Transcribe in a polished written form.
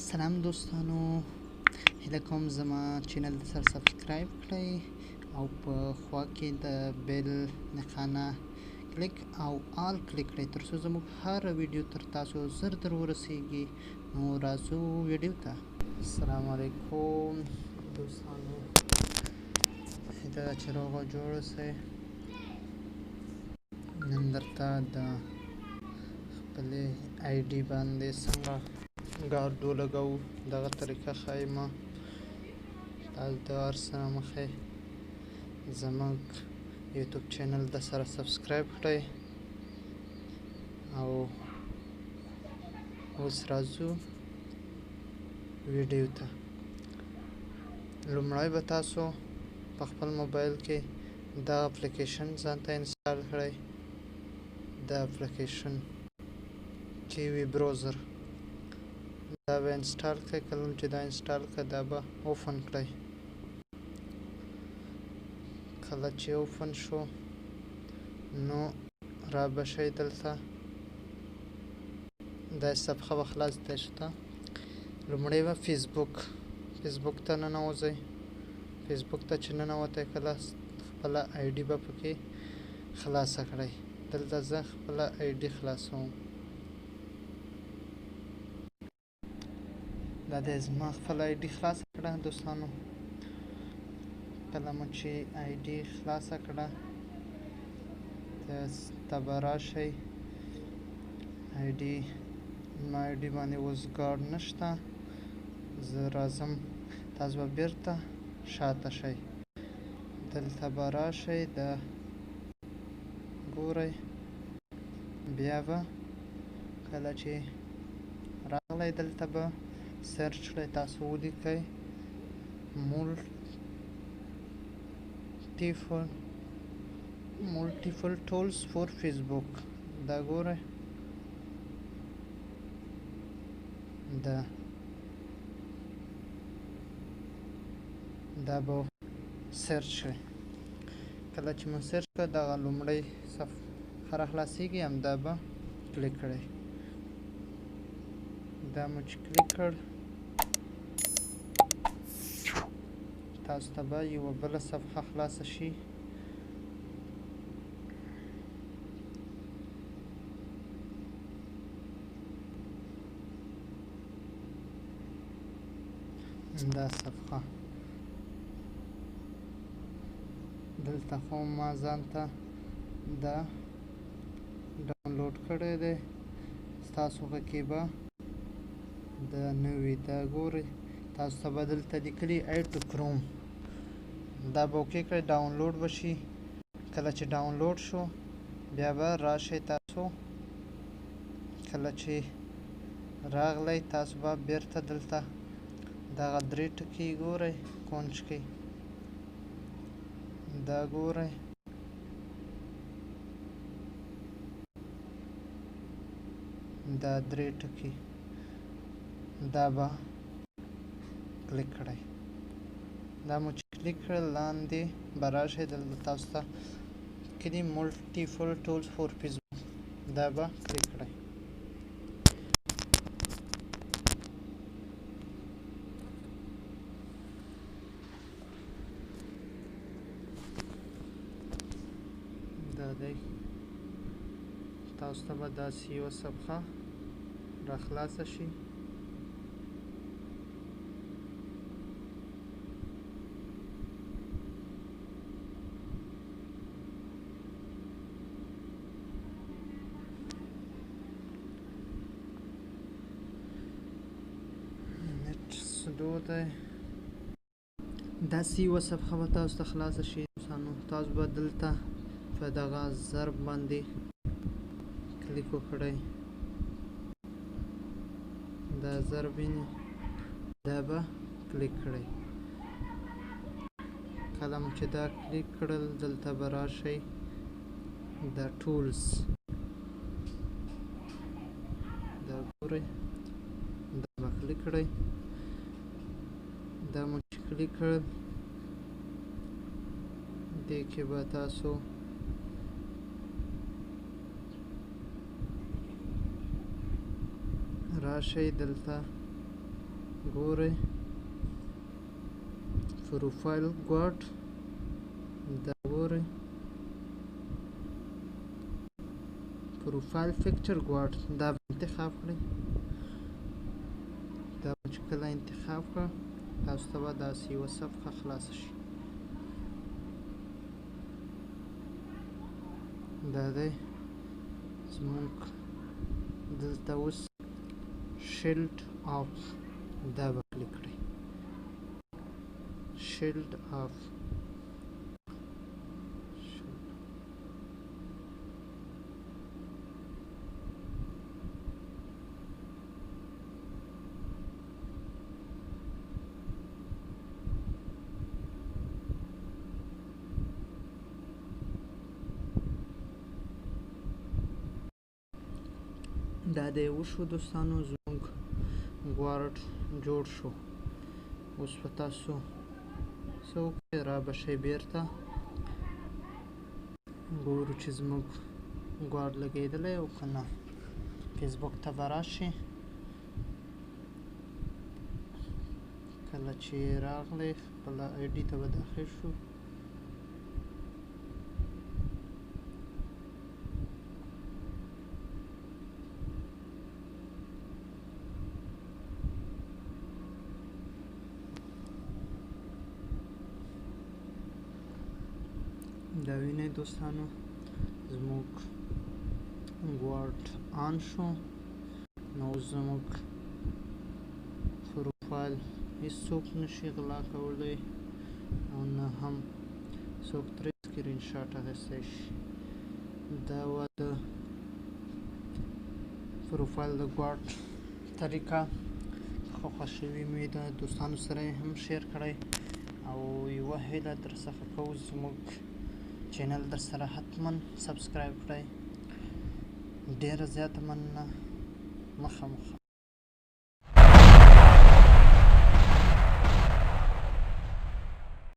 سلام دوستانو، هيله کوم زما چينل سره سبسکرىب کړئ او په خوا کې د بیل نښانه کلیک او آل کلیک کړئ ترڅو زموږ هر ویډیو تر تاسو زر ورسیږي. نو راځو ویډیو ته. السلام علیکم دوستانو، هیله چې روغ او جوړ اوسئ. نن درته د خپلې آی ډي باندې څنګه ګارډ ولګوو دغه طریقه ښایم. تاسو د هر څه نه مخکې زموږ یوټیوب چینل درسره سبسکرایب کړئ او اوس راځو ویډیو ته. لومړی به تاسو په خپل موبایل کې دا اپلیکیشن ځان ته انسټال کړئ. دا اپلیکیشن چې وي براوزر دا به انسټال کړئ. کله چې دا انسټال کړئ دا به اوپن کړئ. کله چې اوپن شو نو را به شئ دلته دا صفحه به خلاصه شوه. لومړی به فسبوک ته ننوځئ. فسبوک ته چې ننوتئ کله خپله آی ډي به پکې خلاصه کړئ. دلته زه خپله آی ډي خلاصوم. دا د زما خپله آی ډي خلاصه کړه دوستانو. کله مو چې آی ډي خلاصه کړه ته به راشئ. آی ډي ما آی ډي باندې اوس ګارډ نشته، زه راځم. تاسو به بیرته شاته شئ. دلته به راشئ، د ګورئ بیا به کله چې راغلی دلته به سرچ کړئ. تاسو ولیکئ multiple tools for Facebook. دا ګورئ دا به سرچ کړئ. کله چې مو سرچ کړئ دغه لومړی صفحه راخلاصیږي، همدا به کلیک کړئ. دا مو چې کلیک کړ تاسو ته به یوه بله صفحه خلاصه شي. دا صفحه دلته خو ما ځان ته دا ډاونلوډ کړی دی. ستاسو کې به د نوي دا ګورئ تاسو ته به دلته لیکلي اډ ټو کروم. دا به اوکې کړئ، ډاونلوډ به شي. کله چې ډاونلوډ شو بیا به راشئ. تاسو کله چې راغلی تاسو به بیرته دلته دغه درې ټکي ګورئ کونج کې دا ګورئ. دا درې ټکي دا به کلیک کړئ. دا مو چې کلیک کړل لاندې به راشئ. دلته تاسو ته کلي multiple tools for Facebook دا به کلیک کړئ. دا دی تاسو ته به داسې یوه صفحه را خلاصه شي. نت سلو دی. داسې یوه صفحه به تاسو ته خلاصه شي. تاسو به دلته په دغه ضرب باندې کلیک وکړئ. دا ضرب ویني دا به کلیک کړئ. کله چې دا کلیک کړل دلته به راشئ. دا ټولز دا ګورئ دا به کلیک کړئ. دا مو چې کلیک کړل دې کې به تاسو راشئ. دلته ګورئ فروفايل ګارډ دا ګورئ فروفايل پکچر ګارډ دا انتخاب کړئ دا چې کله انتخاب کړه تاسو ته به داسې یوه صفحه خلاصه شي دا دی زموږ دلته اوس شیلډ آف دا به کلیک کړئ شیلډ آف دا دی وشو دوستانو زموږ ګارډ جوړ شو اوس به تاسو څه وکړئ را به شئ بیرته ګورو چې زموږ ګارډ لګېدلی او که نه فیسبوک ته به راشئ کله چې راغلی خپله آی ډي ته به داخل شو دا وینئ دوستانو زموږ ګارډ آن شو نو زموږ فروفايل هیڅوک نشي غلا کولی او نه هم څوک ترې سکرین شاټ اخیستی شي دا وه د فروفايل د ګارډ طریقه خوښه شوې مې د دوستانو سره یې هم شیر کړی او یوه هیله در څخه کوو زموږ چینل درسره حتما سبسکرایب کړئ ډیره زیاته مننه مخامخ